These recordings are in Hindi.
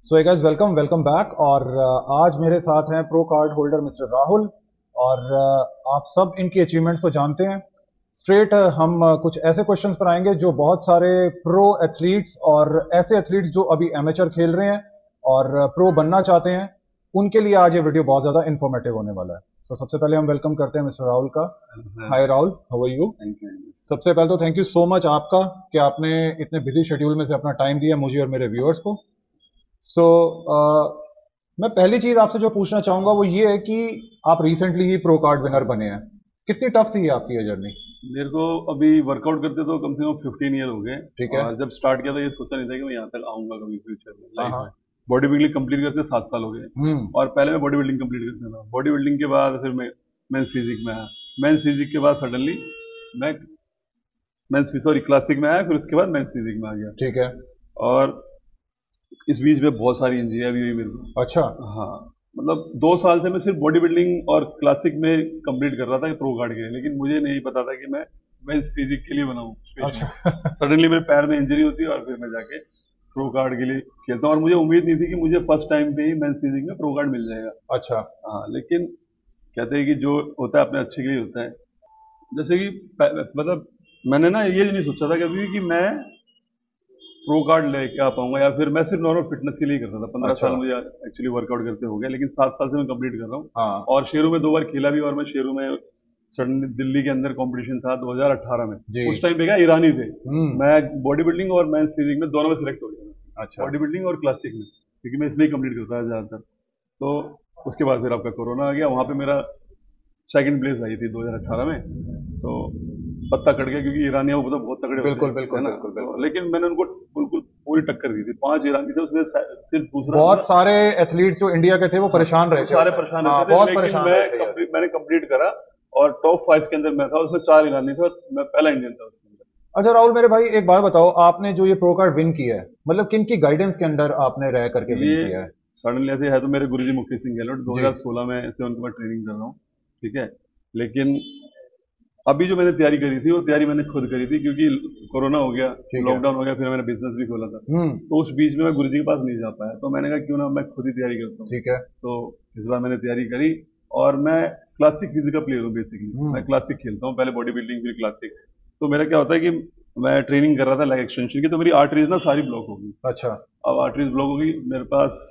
So guys, welcome welcome back. और आज मेरे साथ हैं pro card holder mister Rahul. और आप सब इनकी अचीवमेंट्स को जानते हैं। स्ट्रेट हम कुछ ऐसे क्वेश्चंस पर आएंगे जो बहुत सारे प्रो एथलीट्स और ऐसे एथलीट्स जो अभी एमेचर खेल रहे हैं और प्रो बनना चाहते हैं, उनके लिए आज ये वीडियो बहुत ज़्यादा इन्फॉर्मेटिव होने वाला है। सो सबसे पहले हम वेलकम करते हैं मिस्टर राहुल का। Hi Rahul, how are you? Thank you. सबसे पहले तो थैंक यू सो मच आपका कि आपने इतने बिजी शेड्यूल में से अपना टाइम दिया मुझे और मेरे व्यूअर्स को। सो मैं पहली चीज आपसे जो पूछना चाहूंगा वो ये है कि आप रिसेंटली ही प्रो कार्ड विनर बने हैं। कितनी टफ थी आपकी ये जर्नी? मेरे को अभी वर्कआउट करते तो कम से कम 15 ईयर हो गए। ठीक है। और जब स्टार्ट किया था ये सोचा नहीं था कि मैं यहाँ तक आऊंगा कभी फ्यूचर में हाँ लाइफ हाँ। में। बॉडी बिल्डिंग कंप्लीट करते 7 साल हो गए। और पहले मैं बॉडी बिल्डिंग कंप्लीट करता था। बॉडी बिल्डिंग के बाद फिर मैं मेंस फिजिक में आया। मेंस फिजिक के बाद सडनली मैं सॉरी क्लासिक में आया, फिर उसके बाद मेंस फिजिक में आ गया। ठीक है। और इस बीच में बहुत सारी इंजरियां भी हुई मेरे को। अच्छा। हाँ, मतलब 2 साल से मैं सिर्फ बॉडी बिल्डिंग और क्लासिक में कंप्लीट कर रहा था प्रो कार्ड के लिए, लेकिन मुझे नहीं पता था कि मैं मेंस फिजिक के लिए बनाऊं अच्छा। स्पेशली। सडनली मेरे पैर में इंजरी होती है और फिर मैं जाके प्रो कार्ड के लिए खेलता हूँ। और मुझे उम्मीद नहीं थी कि मुझे फर्स्ट टाइम पे ही मेंस फिजिक में प्रो कार्ड मिल जाएगा। अच्छा। हाँ, लेकिन कहते हैं कि जो होता है अपने अच्छे के लिए होता है। जैसे कि मतलब मैंने ना ये नहीं सोचा था कभी भी कि मैं प्रो कार्ड लेके आ पाऊंगा, या फिर मैं सिर्फ नॉर्मल फिटनेस के लिए करता था। 15 अच्छा। साल मुझे एक्चुअली वर्कआउट करते हो गए, लेकिन 7 साल से मैं कंप्लीट कर रहा हूँ। हाँ। और शेरू में 2 बार खेला भी। और मैं शेरू में सडनली दिल्ली के अंदर कंपटीशन था 2018 में। जी। उस टाइम पे क्या ईरानी थे। हम्म। मैं बॉडी बिल्डिंग और मेंस फिजिक में दोनों में सिलेक्ट हो गया। अच्छा। बॉडी बिल्डिंग और क्लासिक में, क्योंकि मैं इसमें ही कंप्लीट करता था ज्यादातर। तो उसके बाद फिर आपका कोरोना आ गया। वहां पे मेरा सेकंड प्लेस आई थी 2018 में। तो पत्ता कट गया, क्योंकि ईरानियों को तो बहुत तगड़े होते बिल्कुल हैं, बिल्कुल है ना। बिल्कुल तो बिल्कुल। लेकिन मैंने उनको बिल्कुल पूरी टक्कर दी थी। 5 ईरानी थे उसमें, सिर्फ दूसरा बहुत सारे एथलीट्स जो इंडिया के थे वो परेशान रहे थे सारे उस परेशान time। हाँ, रहते थे, बहुत लेकिन परेशान रहे थे। यस। मैंने कंप्लीट करा। और टॉप 5 के अंदर मैं था। उसमें 4 ईरानी थे और मैं पहला इंडियन था उसके अंदर। अच्छा राहुल मेरे भाई, एक बात बताओ, आपने जो ये प्रो कार्ड विन किया है, मतलब किन की गाइडेंस के अंदर आपने रह करके विन ये किया है? सडनली ऐसे है तो मेरे गुरुजी मुकेश सिंह गहलोत जी। 2016 में ऐसे उनके पास ट्रेनिंग कर रहा हूँ। ठीक है। लेकिन अभी जो मैंने तैयारी करी थी वो तैयारी मैंने खुद करी थी, क्योंकि कोरोना हो गया, ठीक है। लॉकडाउन हो गया, फिर मैंने बिजनेस भी खोला था। तो उस बीच में मैं गुरुजी के पास नहीं जा पाया। तो मैंने कहा क्यों ना मैं खुद ही तैयारी करता हूँ। ठीक है। तो इस बार मैंने तैयारी करी। और मैं क्लासिक फिजिकल प्लेयर हूँ बेसिकली। मैं क्लासिक खेलता हूँ, पहले बॉडी बिल्डिंग फिर क्लासिक। तो मेरा क्या होता है कि मैं ट्रेनिंग कर रहा था लेग एक्सटेंशन की, तो मेरी आर्टरीज ना सारी ब्लॉक होगी। अच्छा। अब आर्टरीज ब्लॉक होगी, मेरे पास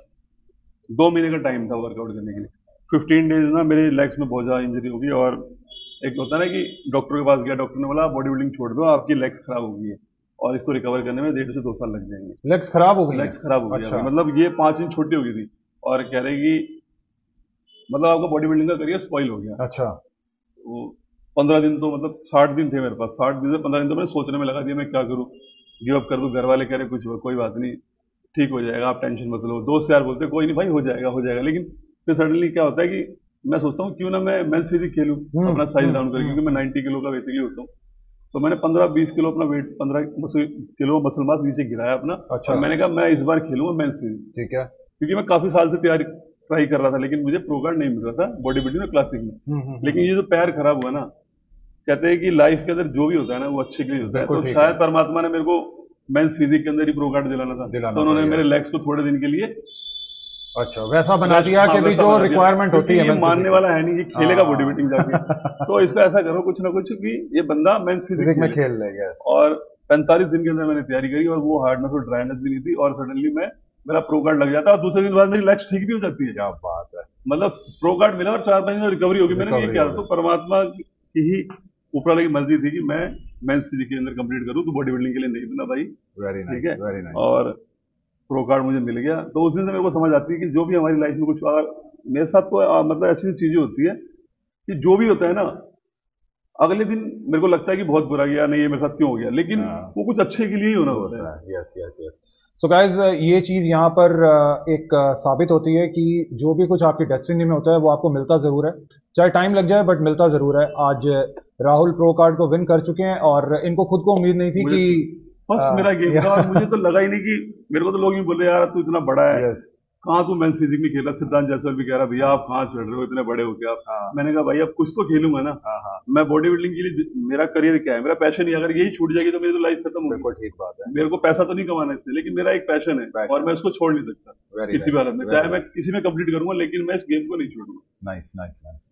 2 महीने का टाइम था वर्कआउट करने के लिए। 15 डेज ना मेरे लेग्स में बहुत ज्यादा इंजरी होगी। और एक होता है ना कि डॉक्टर के पास गया, डॉक्टर ने बोला बॉडी बिल्डिंग छोड़ दो, आपकी लेग्स खराब हो गई है और इसको रिकवर करने में 1.5 से 2 साल लग जाएंगे। लेग्स खराब हो गई हैं? लेग्स खराब हो गई अच्छा। आपकी, मतलब ये 5 इंच छोटी हो गई थी। और कह रहे कि मतलब आपका बॉडी बिल्डिंग का करियर स्पॉइल हो गया। अच्छा। वो 15 दिन तो मतलब 60 दिन थे मेरे पास। 60 दिन से 15 दिन तो मैंने सोचने में लगा दिया मैं क्या करूँ, गिव अप कर दूं। घर वाले कह रहे कुछ कोई बात नहीं, ठीक हो जाएगा, आप टेंशन मत लो। दोस्त यार बोलते कोई नहीं भाई, हो जाएगा हो जाएगा। लेकिन फिर सडनली क्या होता है कि मैं सोचता हूँ क्यों ना मैं मेंस फिजिक खेलूं अपना साइज डाउन करके, क्योंकि मैं 90 किलो का बेसिकली होता हूँ। तो मैंने 15-20 किलो अपना वेट, 15 किलो मसल मास नीचे गिराया अपना। अच्छा। और मैंने कहा मैं इस बार खेलूंगा मेंस फिजिक। ठीक है। क्योंकि मैं काफी साल से तैयारी ट्राई कर रहा था, लेकिन मुझे प्रो कार्ड नहीं मिल रहा था बॉडी बिल्डिंग में क्लासिक में। लेकिन ये जो पैर खराब हुआ ना, कहते हैं कि लाइफ के अंदर जो भी होता है ना वो अच्छे के लिए होता है। बिल्कुल तो ठीक शायद है। परमात्मा ने मेरे को मेंस फिजिक के अंदर ही प्रो कार्ड दिलाना था। दिलाना तो उन्होंने था, मेरे यस। लेग्स को थोड़े दिन के लिए अच्छा, वैसा बना दिया हाँ, कि भी वैसा जो बना दिया। रिक्वायरमेंट क्योंकि होती है ये मेंस मानने फिजिक वाला है नहीं कि खेलेगा बॉडी बिल्डिंग जाके। हाँ। तो इसको ऐसा करो कुछ ना कुछ कि ये बंदा मेंस फिजिक फिजिक में खेले। खेल लेगा, यस। और 45 दिन के अंदर मैंने तैयारी करी, और वो हार्डनेस और ड्राइनेस भी नहीं थी। और सडनली मेरा प्रो कार्ड लग जाता है, और दूसरे दिन बाद मेरी लेग्स ठीक भी हो जाती है। क्या बात है। मतलब प्रो कार्ड मिला और 4-5 दिन रिकवरी होगी। मैंने ये रिकवरी किया हो था। तो गई। परमात्मा की ही ऊपर वाले की मर्जी थी कि मैं मेंस फिजिक के अंदर कंप्लीट करूं, तो बॉडी बिल्डिंग के लिए नहीं बना भाई। वेरी ठीक नाइस, है। Very nice. और प्रो कार्ड मुझे मिल गया। तो उस दिन से मेरे को समझ आती है कि जो भी हमारी लाइफ में कुछ अगर मेरे साथ तो मतलब ऐसी चीजें होती है कि जो भी होता है ना, अगले दिन मेरे को लगता है कि बहुत बुरा गया, नहीं ये मेरे साथ क्यों हो गया, लेकिन वो कुछ अच्छे के लिए ही होना होता है। Yes yes yes. So guys, ये चीज यहाँ पर एक साबित होती है कि जो भी कुछ आपकी डेस्टिनी में होता है वो आपको मिलता जरूर है, चाहे टाइम लग जाए, बट मिलता जरूर है। आज राहुल प्रो कार्ड को विन कर चुके हैं और इनको खुद को उम्मीद नहीं थी मुझे कि फर्स्ट मेरा गेम था, और मुझे तो लगा ही नहीं कि, मेरे को तो लोग ही बोल रहे यार तू इतना बड़ा है, यस। कहाँ तू मेंस फिजिक में खेला? सिद्धांत जायसवाल भी कह रहा भैया आप कहाँ चढ़ रहे हो, इतने बड़े हो गए आप। हाँ मैंने कहा भाई अब कुछ तो खेलूंगा ना। हाँ हाँ, मैं बॉडी बिल्डिंग के लिए, मेरा करियर क्या है, मेरा पैशन ही, अगर यही छूट जाएगी तो मेरी तो लाइफ खत्म होगी। बिल्कुल ठीक बात है। मेरे को पैसा तो नहीं कमाना इससे, लेकिन मेरा एक पैशन है और मैं उसको छोड़ नहीं सकता वेरी किसी भी हालत में, चाहे मैं किसी में कंप्लीट करूंगा, लेकिन मैं इस गेम को नहीं छोड़ूंगा। Nice nice nice.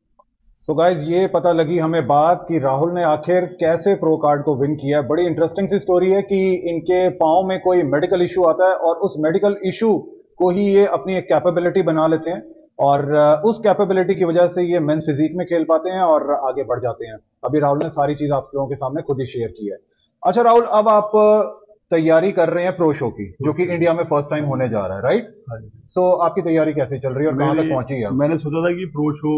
So guys ये पता लगी हमें बात कि राहुल ने आखिर कैसे प्रो कार्ड को विन किया है। बड़ी इंटरेस्टिंग सी स्टोरी है कि इनके पाँव में कोई मेडिकल इशू आता है और उस मेडिकल इशू को ही ये अपनी एक कैपेबिलिटी बना लेते हैं और उस कैपेबिलिटी की वजह से ये मेंस फिजिक में खेल पाते हैं और आगे बढ़ जाते हैं। अभी राहुल ने सारी चीज आप लोगों के सामने खुद ही शेयर की है। अच्छा राहुल, अब आप तैयारी कर रहे हैं प्रो शो की, जो कि इंडिया में फर्स्ट टाइम होने जा रहा है, राइट? सो आपकी तैयारी कैसे चल रही है और कहां तक पहुंची है? मैंने सोचा था कि प्रो शो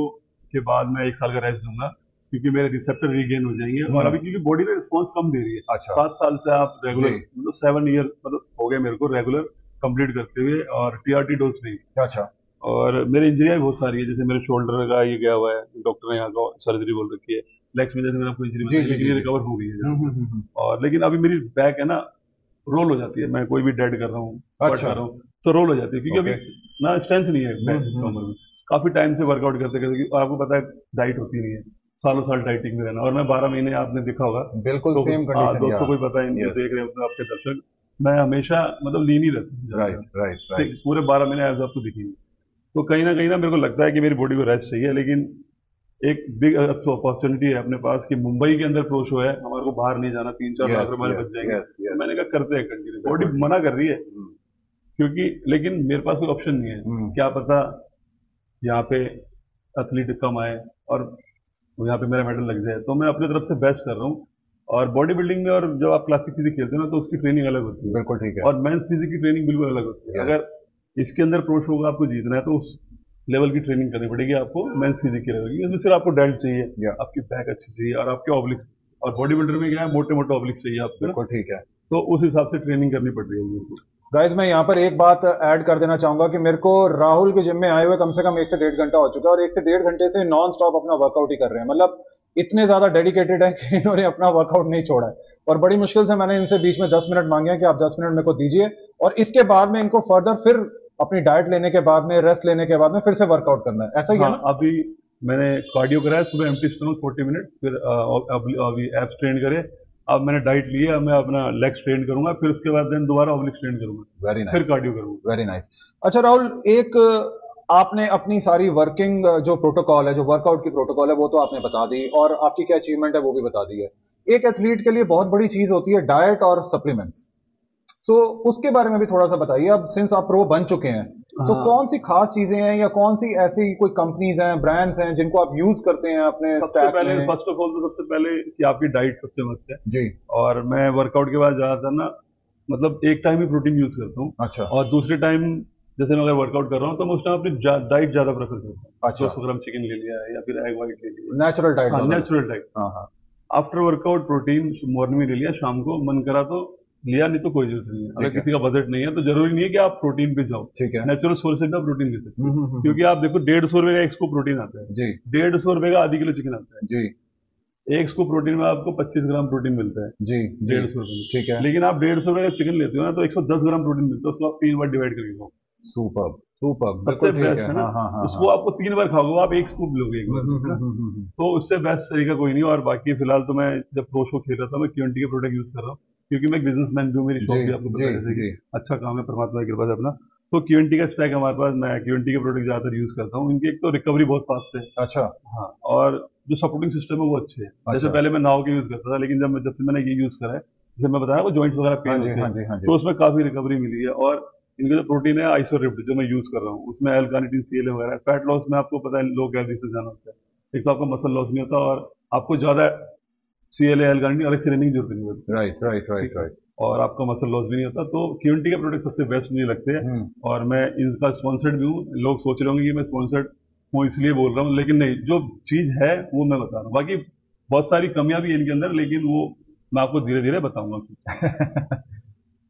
के बाद मैं 1 साल का रेस्ट दूंगा, क्योंकि मेरे रिसेप्टर रीगेन हो जाएंगे और अभी क्योंकि बॉडी का रिस्पॉन्स कम दे रही है। अच्छा। 7 साल से आप रेगुलर, मतलब 7 ईयर मतलब हो गए मेरे को रेगुलर कंप्लीट करते हुए और टीआरटी डोज नहीं। अच्छा। और मेरी इंजरियां बहुत सारी है, जैसे मेरे शोल्डर का ये गया हुआ है, डॉक्टर ने यहाँ का सर्जरी बोल रखी है। लेग्स में जैसे मेरा कोई इंजरी, लेकिन ये रिकवर हो गई है। और लेकिन अभी मेरी बैक है ना, रोल हो जाती है, मैं कोई भी डेड कर रहा हूँ, अच्छा, कर रहा हूँ तो रोल हो जाती है, क्योंकि अभी ना स्ट्रेंथ नहीं है बैक कमर में। काफी टाइम से वर्कआउट करते करते, और आपको पता है डाइट होती नहीं है, सालों साल डाइटिंग में रहना, और मैं 12 महीने, आपने देखा होगा बिल्कुल तो सेम कंडीशन। दोस्तों को पता है, देख रहे हो आपके दर्शक, मैं हमेशा मतलब लीन ही रहता हूँ। राइट। पूरे 12 महीने आज आपको दिखेंगे, तो कहीं ना मेरे को लगता है कि मेरी बॉडी को रेस्ट चाहिए। लेकिन एक बिग अपॉर्चुनिटी है अपने पास कि मुंबई के अंदर प्रो शो है, हमारे को बाहर नहीं जाना, 3-4 लाख रुपए बच जाएंगे। मैंने कहा करते हैं कंटिन्यू, बॉडी मना कर रही है क्योंकि, लेकिन मेरे पास कोई ऑप्शन नहीं है। क्या पता यहाँ पे एथलीट कम आए और यहाँ पे मेरा मेडल लग जाए, तो मैं अपनी तरफ से बेस्ट कर रहा हूँ। और बॉडी बिल्डिंग में, और जब आप क्लासिक फिजिक खेलते हो ना, तो उसकी ट्रेनिंग अलग होती है। बिल्कुल ठीक है। और मेंस फिजिक की ट्रेनिंग बिल्कुल अलग होती है। अगर इसके अंदर प्रो शो का आपको जीतना है तो उस लेवल की ट्रेनिंग करनी पड़ेगी आपको, मेंस फिजिक की लेवल की। इसमें सिर्फ आपको डेल्ट चाहिए, आपकी बैक अच्छी चाहिए और आपके ऑब्लिक, और बॉडी बिल्डर में क्या है, मोटे मोटे ऑब्लिक चाहिए आपको। बिल्कुल ठीक है। तो उस हिसाब से ट्रेनिंग करनी पड़ रही है। गाइज मैं यहाँ पर एक बात ऐड कर देना चाहूंगा कि मेरे को राहुल के जिम में आए हुए कम से कम 1 से 1.5 घंटा हो चुका है और 1 से 1.5 घंटे से नॉन स्टॉप अपना वर्कआउट ही कर रहे हैं। मतलब इतने ज्यादा डेडिकेटेड है कि इन्होंने अपना वर्कआउट नहीं छोड़ा है। और बड़ी मुश्किल से मैंने इनसे बीच में 10 मिनट मांगे हैं कि आप 10 मिनट मेरे को दीजिए, और इसके बाद में इनको फर्दर फिर अपनी डाइट लेने के बाद में, रेस्ट लेने के बाद में फिर से वर्कआउट करना है। ऐसा ही है ना? अभी मैंने कार्डियो कराया सुबह, एम्प्टी स्टमक 40 मिनट, फिर अभी एब्स ट्रेन करे। अब मैंने डाइट ली है, मैं अपना लेग्स ट्रेन करूंगा, फिर उसके बाद देन दोबारा ऑब्लिक ट्रेन करूंगा। Very nice. फिर कार्डियो करूंगा। Very nice. अच्छा राहुल, एक आपने अपनी सारी वर्किंग जो प्रोटोकॉल है, जो वर्कआउट की प्रोटोकॉल है, वो तो आपने बता दी और आपकी क्या अचीवमेंट है वो भी बता दी है। एक एथलीट के लिए बहुत बड़ी चीज होती है डाइट और सप्लीमेंट्स, तो उसके बारे में भी थोड़ा सा बताइए। अब सिंस आप प्रो बन चुके हैं, तो कौन सी खास चीजें हैं या कौन सी ऐसी कोई कंपनीज हैं, ब्रांड्स हैं जिनको आप यूज करते हैं अपने सबसे पहले, फर्स्ट ऑफ ऑल तो सबसे पहले कि आपकी डाइट सबसे मस्त है जी। और मैं वर्कआउट के बाद ज्यादातर ना, मतलब एक टाइम ही प्रोटीन यूज करता हूँ। अच्छा। और दूसरे टाइम जैसे मैं अगर वर्कआउट कर रहा हूँ तो मैं उस टाइम अपनी डाइट ज्यादा प्रेफर करता हूँ। अच्छा। 200 ग्राम चिकन ले लिया या फिर एग व्हाइट ले लिया, natural diet. Natural diet. After workout protein morning में ले लिया, शाम को मन करा तो लिया, नहीं तो कोई जरूरत नहीं है। अगर किसी का बजट नहीं है तो जरूरी नहीं है कि आप प्रोटीन पे जाओ। ठीक है। नेचुरल सोर्स से प्रोटीन ले सकते हैं, क्योंकि आप देखो 150 रुपए का एक स्कूप प्रोटीन आता है जी, 150 रुपए का आधी किलो चिकन आता है जी। एक स्कूप प्रोटीन में आपको 25 ग्राम प्रोटीन मिलता है जी, 150 रुपए में। ठीक है। लेकिन आप 150 रुपए का चिकन लेते हो ना, तो 110 ग्राम प्रोटीन मिलता है, उसको आप 3 बार डिवाइड करके खाओ। सुपर सुपर, सबसे बेस्ट है ना। उसको आपको 3 बार खाओगे, आप एक स्कूप लोगे एक बार, तो उससे बेस्ट तरीका कोई नहीं। और बाकी फिलहाल तो मैं जब प्रो शो खेल रहा था, मैं क्यूएनटी के प्रोडक्ट यूज कर रहा हूँ, क्योंकि मैं बिजनेसमैन भी हूँ, मेरी शॉप भी आपको पता है, अच्छा काम है परमात्मा की कृपा से अपना। तो क्यूएनटी का स्टैक हमारे पास, मैं क्यूएनटी के प्रोडक्ट ज्यादातर यूज करता हूँ। इनकी एक तो रिकवरी बहुत फास्ट है। अच्छा। हाँ, और जो सपोर्टिंग सिस्टम है वो अच्छे है। जैसे पहले मैं नाव के यूज करता था, लेकिन जब से मैंने ये यूज करा है, जैसे मैं बताया वो जॉइंट्स वगैरह पेन होते हैं, तो उसमें काफी रिकवरी मिली है। और इनका जो प्रोटीन है आइसोरिप्ड, जो मैं यूज कर रहा हूँ, उसमें एल कार्निटिन, सीएलए वगैरह। फैट लॉस में आपको पता है लो कैलोरी से जाना होता है, एक तो आपका मसल लॉस नहीं होता और आपको ज्यादा सीएलए, एल कार्निटिन अलग से लेने की जरूरत नहीं होती। Right right right right. और आपका मसल लॉस भी नहीं होता। तो क्यूएनटी के प्रोडक्ट सबसे बेस्ट मुझे लगते हैं और मैं इनका स्पॉन्सर्ड भी हूँ। लोग सोच रहे होंगे कि मैं स्पॉन्सर्ड हूँ इसलिए बोल रहा हूँ, लेकिन नहीं, जो चीज है वो मैं बता रहा हूँ। बाकी बहुत सारी कमियां भी इनके अंदर, लेकिन वो मैं आपको धीरे धीरे बताऊंगा।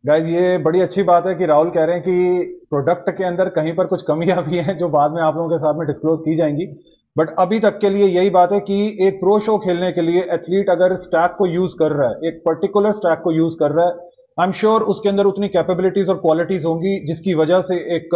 गाइज ये बड़ी अच्छी बात है कि राहुल कह रहे हैं कि प्रोडक्ट के अंदर कहीं पर कुछ कमियां भी हैं जो बाद में आप लोगों के साथ में डिस्क्लोज की जाएंगी, बट अभी तक के लिए यही बात है कि एक प्रो शो खेलने के लिए एथलीट अगर स्टैक को यूज कर रहा है, एक पर्टिकुलर स्टैक को यूज कर रहा है, आई एम श्योर उसके अंदर उतनी कैपेबिलिटीज और क्वालिटीज होंगी जिसकी वजह से एक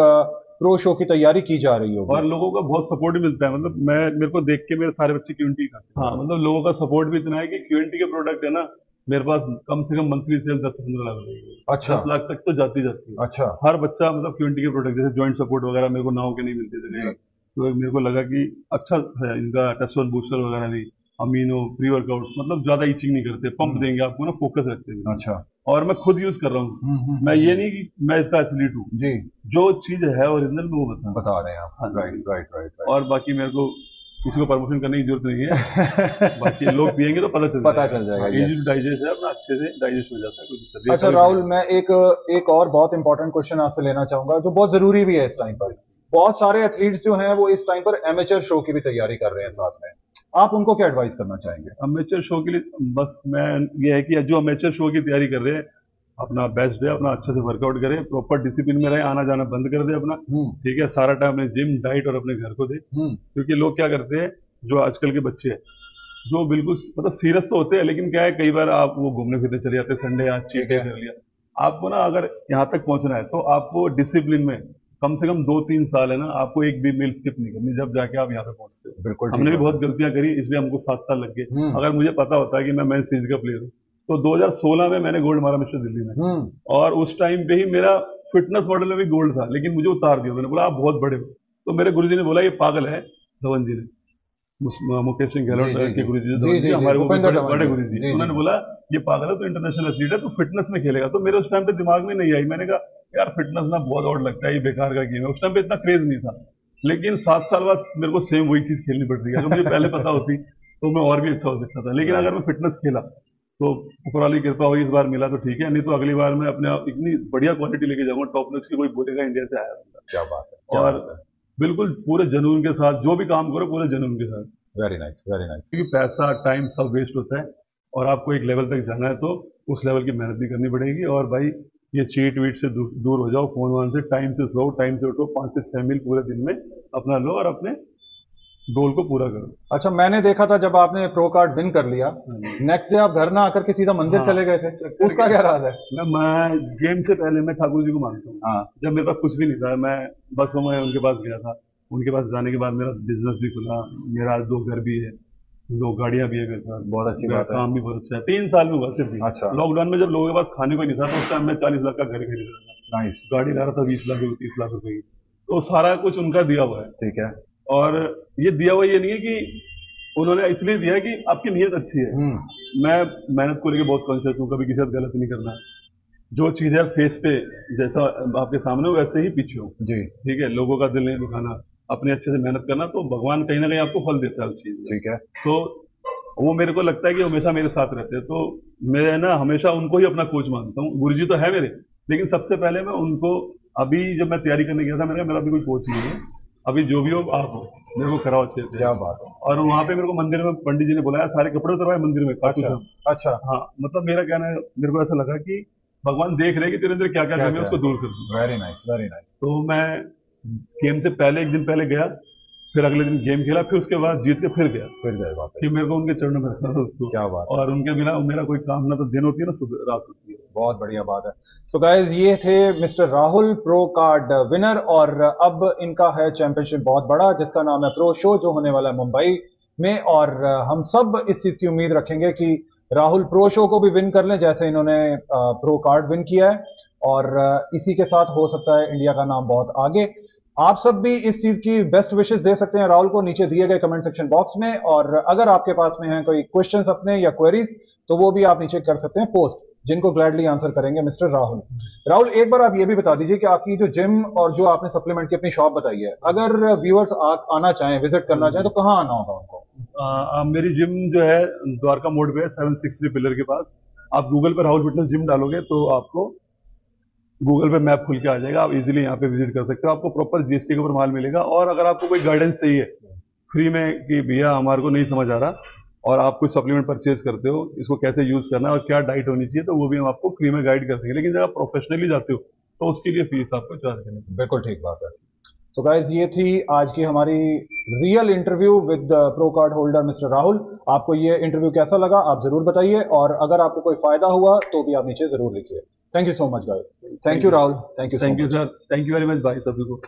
प्रो शो की तैयारी की जा रही होगी। और लोगों का बहुत सपोर्ट भी मिलता है, मतलब मेरे को देख के मेरे सारे बच्चे क्यूएनटी खाते हैं। हाँ, मतलब लोगों का सपोर्ट भी इतना है कि क्यूएनटी के प्रोडक्ट है ना, मेरे पास कम से कम मंथली सेल 10 से 15 लाख रुपए की है। अच्छा। 10 लाख तक तो जाती जाती है। अच्छा। हर बच्चा मतलब क्यूएनटी के प्रोडक्ट, जैसे जॉइंट सपोर्ट वगैरह मेरे को नाव के नहीं मिलते थे, तो मेरे को लगा कि अच्छा है इनका टेस्टोस्टेरोन बूस्टर वगैरह भी, अमीनो प्री वर्कआउट, मतलब ज्यादा ईचिंग नहीं करते, पंप देंगे आपको ना, फोकस रखते हैं। अच्छा। और मैं खुद यूज कर रहा हूँ, मैं ये नहीं कि मैं इसका एथलीट हूँ जी, जो चीज है ओरिजिनल में वो बता रहे हैं आप। हाँ, राइट राइट राइट। और बाकी मेरे को किसी को प्रमोशन करने की जरूरत नहीं है। बाकी लोग पियेंगे तो पता चल जाएगा। इजी टू डाइजेस्ट है, अपना अच्छे से डाइजेस्ट हो जाता है, कोई दिक्कत नहीं। अच्छा राहुल, मैं एक और बहुत इंपॉर्टेंट क्वेश्चन आपसे लेना चाहूंगा जो बहुत जरूरी भी है इस टाइम पर। बहुत सारे एथलीट्स जो हैं वो इस टाइम पर एमेचर शो की भी तैयारी कर रहे हैं साथ में, आप उनको क्या एडवाइस करना चाहेंगे? अमेचर शो के लिए बस मैं ये है कि जो अमेचर शो की तैयारी कर रहे हैं, अपना बेस्ट दे, अपना अच्छे से वर्कआउट करे, प्रॉपर डिसिप्लिन में रहे, आना जाना बंद कर दे अपना, ठीक है, सारा टाइम अपने जिम डाइट और अपने घर को दे। क्योंकि लोग क्या करते हैं, जो आजकल के बच्चे हैं, जो बिल्कुल मतलब सीरियस तो होते हैं, लेकिन क्या है कई बार आप वो घूमने फिरने चले जाते हैं, संडे आज चीट डे कर लिया। आपको ना अगर यहाँ तक पहुंचना है तो आपको डिसिप्लिन में कम से कम 2-3 साल है ना, आपको एक भी मील स्किप नहीं करनी, जब जाके आप यहाँ पे पहुंचते हो। बिल्कुल, हमने भी बहुत गलतियां करी, इसलिए हमको 7 साल लग गए। अगर मुझे पता होता कि मैं मेन सीरीज का प्लेयर हूँ तो 2016 में मैंने गोल्ड मारा मिस्टर दिल्ली में, और उस टाइम पे ही मेरा फिटनेस मॉडल में भी गोल्ड था, लेकिन मुझे उतार दिया। मैंने बोला आप बहुत बड़े हो, तो मेरे गुरुजी ने बोला ये पागल है, धवन जी ने, मुकेश सिंह गहलोत के गुरुजी, हमारे वो बड़े गुरुजी, उन्होंने बोला ये पागल है, तो इंटरनेशनल एथलीट है, तो फिटनेस में खेलेगा। तो मेरे उस टाइम पे दिमाग में नहीं आई, मैंने कहा यार फिटनेस ना बहुत आउट लगता है, ये बेकार का गेम है। उस टाइम पे इतना क्रेज नहीं था, लेकिन 7 साल बाद मेरे को सेम वही चीज खेलनी पड़ रही है। अगर मुझे पहले पता होती तो मैं और भी अच्छा हो सकता था, लेकिन अगर मैं फिटनेस खेला तो ऊपर वाली कृपा हुई, इस बार मिला तो ठीक है, नहीं तो अगली बार मैं अपने आप इतनी बढ़िया क्वालिटी लेके जाऊंगा, टॉप नॉच की, कोई बोलेगा इंडिया से आया। क्या बात है। और बिल्कुल पूरे जुनून के साथ जो भी काम करो, पूरे जुनून के साथ। Very nice very nice. क्योंकि पैसा टाइम सब वेस्ट होता है, और आपको एक लेवल तक जाना है तो उस लेवल की मेहनत भी करनी पड़ेगी। और भाई ये चीट वीट से दूर हो जाओ, फोन वोन से, टाइम से सो, टाइम से उठो, 5 से 6 मील पूरे दिन में अपना लो और अपने गोल को पूरा करो। अच्छा, मैंने देखा था जब आपने प्रो कार्ड विन कर लिया, नेक्स्ट डे आप घर ना आकर के सीधा मंदिर चले गए थे, उसका क्या राज है? मैं गेम से पहले मैं ठाकुर जी को मानता हूँ। जब मेरे पास कुछ भी नहीं था, मैं बस मैं उनके पास गया था। उनके पास जाने के बाद मेरा बिजनेस भी खुला, मेरा 2 घर भी है, 2 गाड़ियां भी है मेरे पास। बहुत अच्छी बात है। काम भी बहुत अच्छा है। 3 साल में हुआ सिर्फ। अच्छा। लॉकडाउन में जब लोगों के पास खाने को नहीं था, तो उस टाइम मैं 40 लाख का घर खरीद रहा था। नाइस। गाड़ी ला रहा था 20 लाख 30 लाख रुपए की, तो सारा कुछ उनका दिया हुआ है। ठीक है। और ये दिया हुआ ये नहीं है कि उन्होंने इसलिए दिया है कि आपकी नीयत अच्छी है। मैं मेहनत को लेकर बहुत कॉन्शियस हूँ, कभी किसी साथ गलत नहीं करना। जो चीज है फेस पे जैसा आपके सामने हो वैसे ही पीछे हो जी, ठीक है, लोगों का दिल नहीं दुखाना, अपने अच्छे से मेहनत करना, तो भगवान कहीं ना कहीं आपको फल देता है उस चीज। ठीक है, तो वो मेरे को लगता है कि हमेशा मेरे साथ रहते हैं, तो मैं ना हमेशा उनको ही अपना कोच मानता हूँ। गुरुजी तो है मेरे, लेकिन सबसे पहले मैं उनको, अभी जब मैं तैयारी करने गया था, मेरा अभी कोई कोच नहीं है, अभी जो भी हो आप हो, मेरे को कराओ अच्छे से। क्या बात है। और वहाँ पे मेरे को मंदिर में पंडित जी ने बुलाया, सारे कपड़े उतरवाए मंदिर में। अच्छा अच्छा। हाँ, मतलब मेरा कहना है, मेरे को ऐसा लगा कि भगवान देख रहे हैं कि तेरे अंदर क्या क्या कमी है, उसको दूर कर दूं। Very nice very nice. तो मैं गेम से पहले 1 दिन पहले गया, फिर अगले दिन गेम खेला, फिर उसके बाद जीत के फिर गया वापस, कि मेरे को उनके चरणों में रखना था उसको। क्या बात। और उनके बिना मेरा कोई काम ना तो दिन होती है ना सुबह रात होती है। बहुत बढ़िया बात है। सो गाइज, ये थे mister Rahul, pro card winner, और अब इनका है चैंपियनशिप बहुत बड़ा जिसका नाम है प्रो शो, जो होने वाला है मुंबई में। और हम सब इस चीज की उम्मीद रखेंगे कि राहुल प्रो शो को भी विन कर लें जैसे इन्होंने प्रो कार्ड विन किया है, और इसी के साथ हो सकता है इंडिया का नाम बहुत आगे। आप सब भी इस चीज की बेस्ट विशेस दे सकते हैं राहुल को नीचे दिए गए कमेंट सेक्शन बॉक्स में, और अगर आपके पास में है कोई क्वेश्चंस अपने या क्वेरीज, तो वो भी आप नीचे कर सकते हैं पोस्ट, जिनको ग्लैडली आंसर करेंगे मिस्टर राहुल। राहुल, एक बार आप ये भी बता दीजिए कि आपकी जो जिम और जो आपने सप्लीमेंट की अपनी शॉप बताई है, अगर व्यूअर्स आना चाहें, विजिट करना चाहें, तो कहाँ आना होगा उनको? मेरी जिम जो है द्वारका मोड़ पे है, 763 पिलर के पास। आप गूगल पर राहुल फिटनेस जिम डालोगे तो आपको गूगल पे मैप खुल के आ जाएगा, आप इजीली यहाँ पे विजिट कर सकते हो। आपको प्रॉपर जीएसटी के ऊपर माल मिलेगा, और अगर आपको कोई गाइडेंस चाहिए फ्री में कि भैया हमारे को नहीं समझ आ रहा, और आप कोई सप्लीमेंट परचेज करते हो, इसको कैसे यूज करना है और क्या डाइट होनी चाहिए, तो वो भी हम आपको फ्री में गाइड कर देंगे। लेकिन जब आप प्रोफेशनली जाते हो तो उसके लिए फीस आपको चार्ज करनी है। बिल्कुल ठीक बात है। तो गाइज, ये थी आज की हमारी real interview with pro card holder mister Rahul. आपको ये इंटरव्यू कैसा लगा आप जरूर बताइए, और अगर आपको कोई फायदा हुआ तो भी आप नीचे जरूर लिखिए। Thank you so much guys. Thank you Rahul. Thank you sir. Thank you very much भाई सभी को।